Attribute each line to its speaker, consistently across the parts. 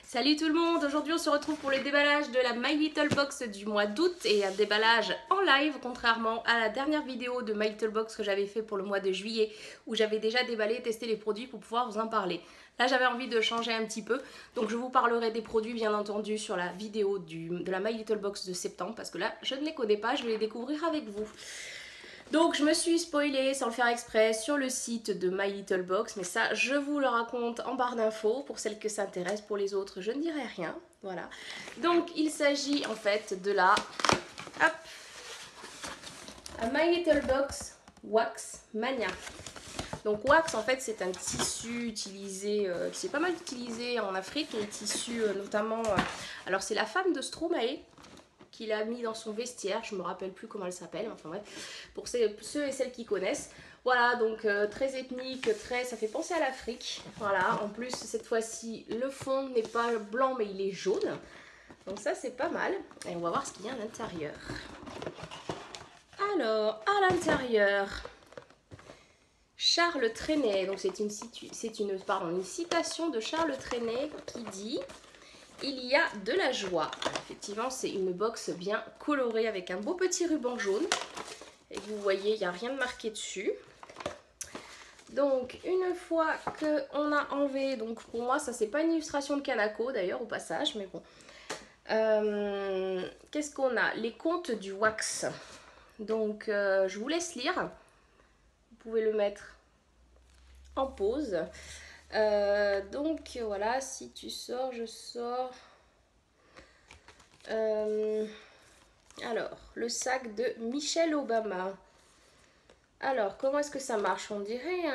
Speaker 1: Salut tout le monde, aujourd'hui on se retrouve pour le déballage de la My Little Box du mois d'août et un déballage en live contrairement à la dernière vidéo de My Little Box que j'avais fait pour le mois de juillet où j'avais déjà déballé et testé les produits pour pouvoir vous en parler. Là j'avais envie de changer un petit peu, donc je vous parlerai des produits bien entendu sur la vidéo de la My Little Box de septembre parce que là je ne les connais pas, je vais les découvrir avec vous. Donc je me suis spoilée sans le faire exprès sur le site de My Little Box, mais ça je vous le raconte en barre d'infos pour celles que ça intéresse, pour les autres je ne dirai rien, voilà. Donc il s'agit en fait de la My Little Box Wax Mania. Donc wax en fait c'est un tissu utilisé, qui est pas mal utilisé en Afrique, un tissu notamment, alors c'est la femme de Stromae qu'il a mis dans son vestiaire, je me rappelle plus comment elle s'appelle, enfin bref, pour ceux et celles qui connaissent. Voilà, donc très ethnique, ça fait penser à l'Afrique. Voilà, en plus cette fois-ci le fond n'est pas blanc mais il est jaune. Donc ça c'est pas mal. Et on va voir ce qu'il y a à l'intérieur. Alors, à l'intérieur, Charles Trenet, donc c'est une citation de Charles Trenet qui dit: il y a de la joie. Effectivement, c'est une box bien colorée avec un beau petit ruban jaune. Et vous voyez, il n'y a rien de marqué dessus. Donc, une fois qu'on a enlevé, donc pour moi, ça c'est pas une illustration de Kanako d'ailleurs au passage, mais bon. Qu'est-ce qu'on a? Les contes du wax. Donc, je vous laisse lire. Vous pouvez le mettre en pause. Donc voilà, si tu sors, je sors. Alors, le sac de Michelle Obama. Alors, comment est-ce que ça marche? On dirait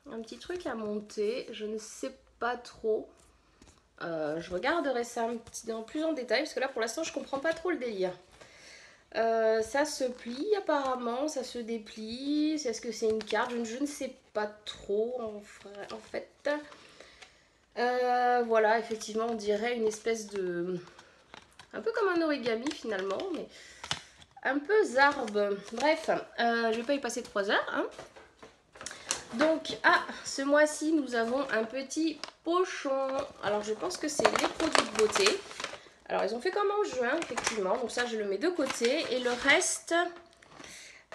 Speaker 1: un petit truc à monter. Je ne sais pas trop. Je regarderai ça plus en détail parce que là, pour l'instant, je comprends pas trop le délire. Ça se plie apparemment, ça se déplie. Est-ce que c'est une carte? Je ne sais pas trop en fait. Voilà, effectivement, on dirait une espèce de... un peu comme un origami finalement, mais un peu zarbe. Bref, je vais pas y passer 3 heures. Hein. Donc, ce mois-ci, nous avons un petit pochon. Alors, je pense que c'est les produits de beauté. Alors, ils ont fait comme en juin, effectivement. Donc ça, je le mets de côté. Et le reste...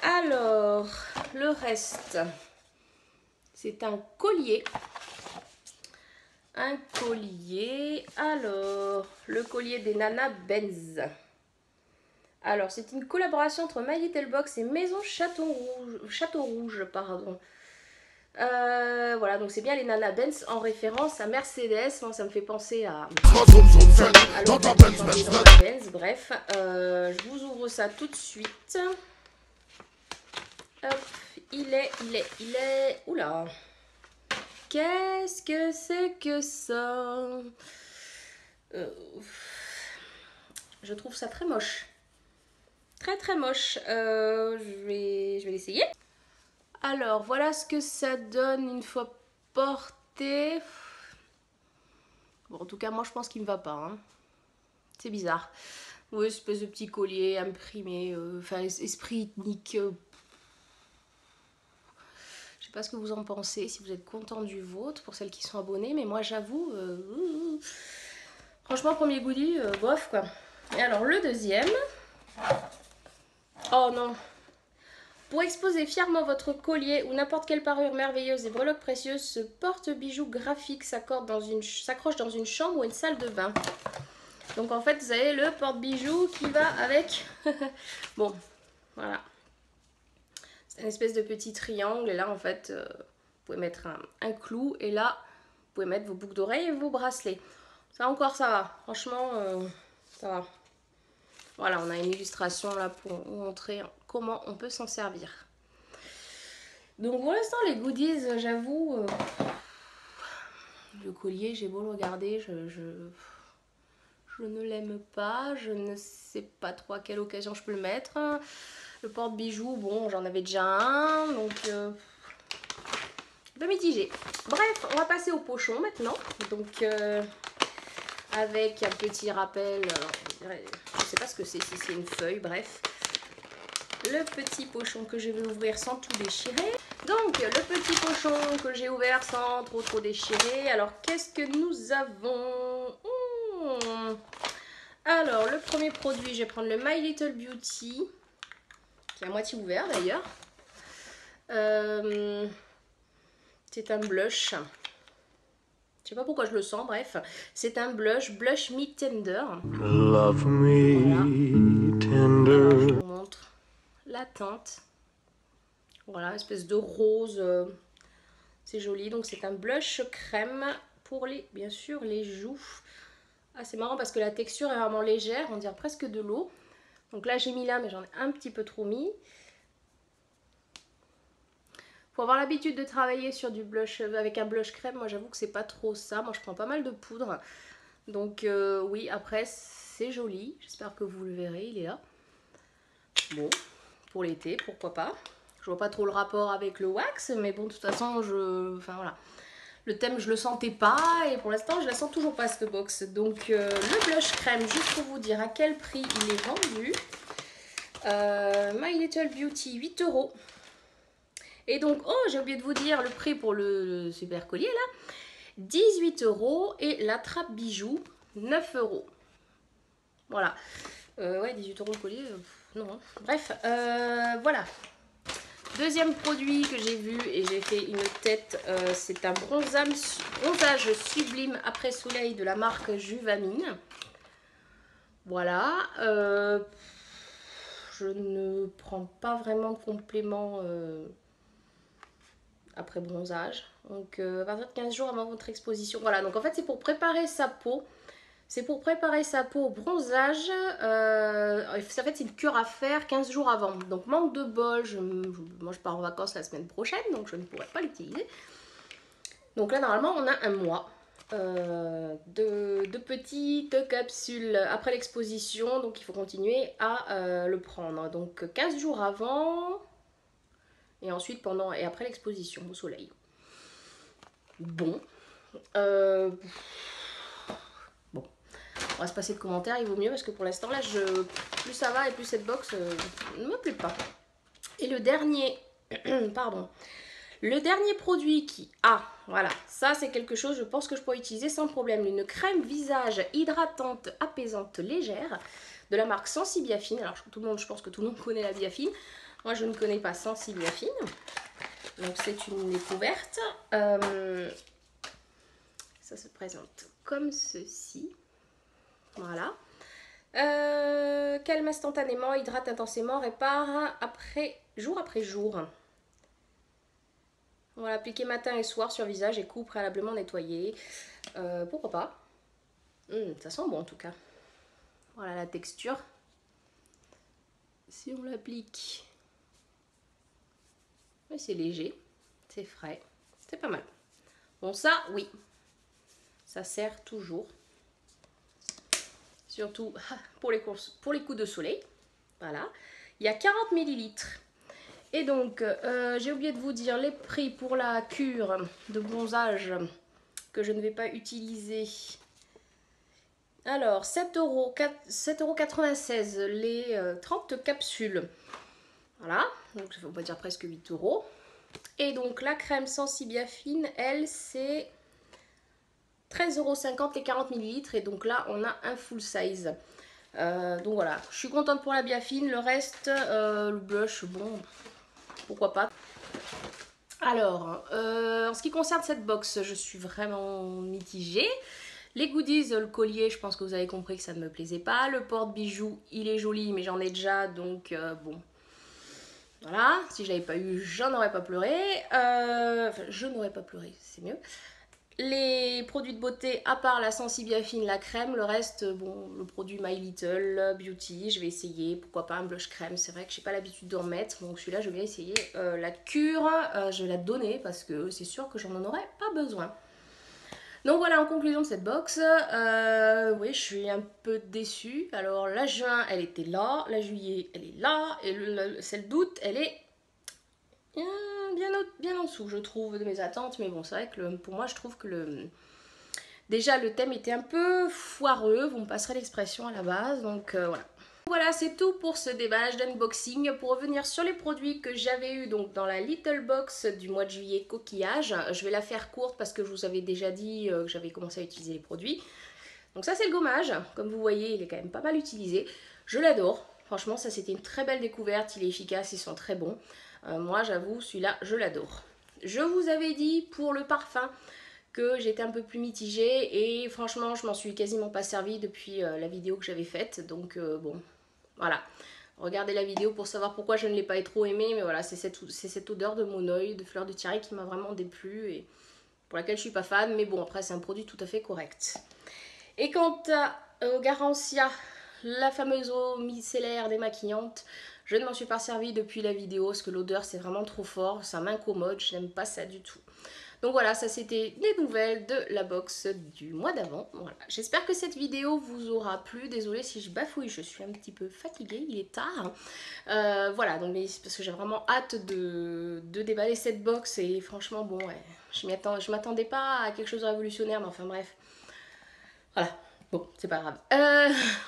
Speaker 1: Alors, le reste, c'est un collier. Un collier. Alors, le collier des Nana Benz. Alors, c'est une collaboration entre My Little Box et Maison Château Rouge, pardon. Voilà, donc c'est bien les Nana Benz en référence à Mercedes. Moi, ça me fait penser à Benz. Bref, je vous ouvre ça tout de suite. Hop, il est... Oula! Qu'est-ce que c'est que ça? Je trouve ça très moche. Très moche. Je vais l'essayer. Alors, voilà ce que ça donne une fois porté. Bon, en tout cas, moi, je pense qu'il me va pas. Hein. C'est bizarre. Oui, espèce de petit collier imprimé. Enfin, esprit ethnique. Je sais pas ce que vous en pensez, si vous êtes content du vôtre, pour celles qui sont abonnées. Mais moi, j'avoue... franchement, premier goodie, bof, quoi. Et alors, le deuxième... Oh non! Pour exposer fièrement votre collier ou n'importe quelle parure merveilleuse et breloque précieuse, ce porte-bijoux graphique s'accroche dans une chambre ou une salle de bain. Donc en fait, vous avez le porte-bijoux qui va avec. Bon, voilà. C'est une espèce de petit triangle. Et là, en fait, vous pouvez mettre un clou. Et là, vous pouvez mettre vos boucles d'oreilles et vos bracelets. Ça encore, ça va. Franchement, ça va. Voilà, on a une illustration là pour vous montrer comment on peut s'en servir. Donc pour l'instant, les goodies, j'avoue, le collier, j'ai beau le regarder, je ne l'aime pas. Je ne sais pas trop à quelle occasion je peux le mettre. Le porte-bijoux, bon, j'en avais déjà un, donc un peu mitigé. Bref, on va passer au pochon maintenant. Donc avec un petit rappel, alors, je ne sais pas ce que c'est, si c'est une feuille, bref. Le petit pochon que je vais ouvrir sans tout déchirer. Donc, le petit pochon que j'ai ouvert sans trop déchirer. Alors, qu'est-ce que nous avons? Alors, le premier produit, je vais prendre le My Little Beauty, qui est à moitié ouvert d'ailleurs. C'est un blush. Je sais pas pourquoi je le sens, bref. C'est un blush Me Tender. Love me tender. Alors, je vous montre la teinte. Voilà, espèce de rose. C'est joli. Donc, c'est un blush crème pour bien sûr, les joues. Ah, c'est marrant parce que la texture est vraiment légère. On dirait presque de l'eau. Donc là, j'ai mis là, mais j'en ai un petit peu trop mis. Faut avoir l'habitude de travailler sur du blush avec un blush crème. Moi, j'avoue que c'est pas trop ça. Moi, je prends pas mal de poudre. Donc, oui, après, c'est joli. J'espère que vous le verrez. Il est là. Bon, pour l'été, pourquoi pas. Je vois pas trop le rapport avec le wax. Mais bon, de toute façon, enfin, voilà. Le thème, je le sentais pas. Et pour l'instant, je la sens toujours pas, cette box. Donc, le blush crème, juste pour vous dire à quel prix il est vendu. My Little Beauty, 8 €. Et donc, oh, j'ai oublié de vous dire le prix pour le super collier là. 18 € et la trappe bijou, 9 €. Voilà. Ouais, 18 € le collier, non. Bref, voilà. Deuxième produit que j'ai vu et j'ai fait une tête, c'est un bronzage sublime après soleil de la marque Juvamine. Voilà. Je ne prends pas vraiment de complément après bronzage. Donc à partir de 15 jours avant votre exposition. Voilà, donc en fait c'est pour préparer sa peau. C'est pour préparer sa peau au bronzage. En fait c'est une cure à faire 15 jours avant. Donc manque de bol, moi je pars en vacances la semaine prochaine, donc je ne pourrai pas l'utiliser. Donc là normalement on a un mois de petites capsules après l'exposition. Donc il faut continuer à le prendre. Donc 15 jours avant... Et ensuite, pendant et après l'exposition au soleil. Bon. Bon. On va se passer de commentaires, il vaut mieux parce que pour l'instant, là, plus ça va et plus cette box ne me plaît pas. Et le dernier... Pardon. Le dernier produit qui... Ah, voilà. Ça, c'est quelque chose, je pense que je pourrais utiliser sans problème. Une crème visage hydratante, apaisante, légère de la marque Sensibiafine. Alors, je pense que tout le monde connaît la Biafine. Moi, je ne connais pas Sensibiafine. Donc, c'est une découverte. Ça se présente comme ceci. Voilà. Calme instantanément, hydrate intensément, répare jour après jour. Voilà, appliquer matin et soir sur visage et cou préalablement nettoyé. Pourquoi pas. Ça sent bon en tout cas. Voilà la texture. Si on l'applique... Oui, c'est léger, c'est frais, c'est pas mal. Bon, ça, oui, ça sert toujours. Surtout pour les coups de soleil. Voilà. Il y a 40 ml. Et donc, j'ai oublié de vous dire les prix pour la cure de bronzage que je ne vais pas utiliser. Alors, 7,96 € les 30 capsules. Voilà, donc on va dire presque 8 €. Et donc la crème Sensibiafine, elle, c'est 13,50 € les 40 ml. Et donc là, on a un full size. Donc voilà, je suis contente pour la Biafine. Le reste, le blush, bon, pourquoi pas. Alors, en ce qui concerne cette box, je suis vraiment mitigée. Les goodies, le collier, je pense que vous avez compris que ça ne me plaisait pas. Le porte-bijoux, il est joli, mais j'en ai déjà, donc bon... Voilà, si je l'avais pas eu, j'en aurais pas pleuré. Enfin, je n'aurais pas pleuré, c'est mieux. Les produits de beauté, à part la Sensibiafine, la crème, le reste, bon, le produit My Little Beauty, je vais essayer. Pourquoi pas un blush crème, c'est vrai que j'ai pas l'habitude d'en mettre, donc celui-là, je vais bien essayer. La cure, je vais la donner parce que c'est sûr que j'en aurais pas besoin. Donc voilà, en conclusion de cette box, oui, je suis un peu déçue. Alors la juin, elle était là, la juillet, elle est là, et celle d'août, elle est bien en dessous, je trouve, de mes attentes. Mais bon, c'est vrai que pour moi, je trouve que déjà le thème était un peu foireux, vous me passerez l'expression à la base, donc voilà. Voilà, c'est tout pour ce déballage d'unboxing. Pour revenir sur les produits que j'avais eu donc dans la Little Box du mois de juillet coquillage, je vais la faire courte parce que je vous avais déjà dit que j'avais commencé à utiliser les produits. Donc ça c'est le gommage, comme vous voyez il est quand même pas mal utilisé. Je l'adore, franchement ça c'était une très belle découverte, il est efficace, ils sont très bons. Moi j'avoue celui-là je l'adore. Je vous avais dit pour le parfum que j'étais un peu plus mitigée et franchement je m'en suis quasiment pas servi depuis la vidéo que j'avais faite. Donc bon, voilà. Regardez la vidéo pour savoir pourquoi je ne l'ai pas trop aimé, mais voilà, c'est cette odeur de monoeil, de fleur de tiare qui m'a vraiment déplu et pour laquelle je suis pas fan, mais bon après c'est un produit tout à fait correct. Et quant au Garancia, la fameuse eau micellaire démaquillante, je ne m'en suis pas servie depuis la vidéo parce que l'odeur c'est vraiment trop fort, ça m'incommode, je n'aime pas ça du tout. Donc voilà, ça c'était les nouvelles de la box du mois d'avant. Voilà. J'espère que cette vidéo vous aura plu. Désolée si je bafouille, je suis un petit peu fatiguée, il est tard. Voilà, donc parce que j'ai vraiment hâte de déballer cette box et franchement, bon, ouais, je m'attendais pas à quelque chose de révolutionnaire, mais enfin bref. Voilà, bon, c'est pas grave.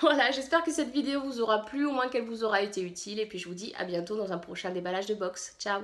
Speaker 1: Voilà, j'espère que cette vidéo vous aura plu, au moins qu'elle vous aura été utile. Et puis je vous dis à bientôt dans un prochain déballage de box. Ciao!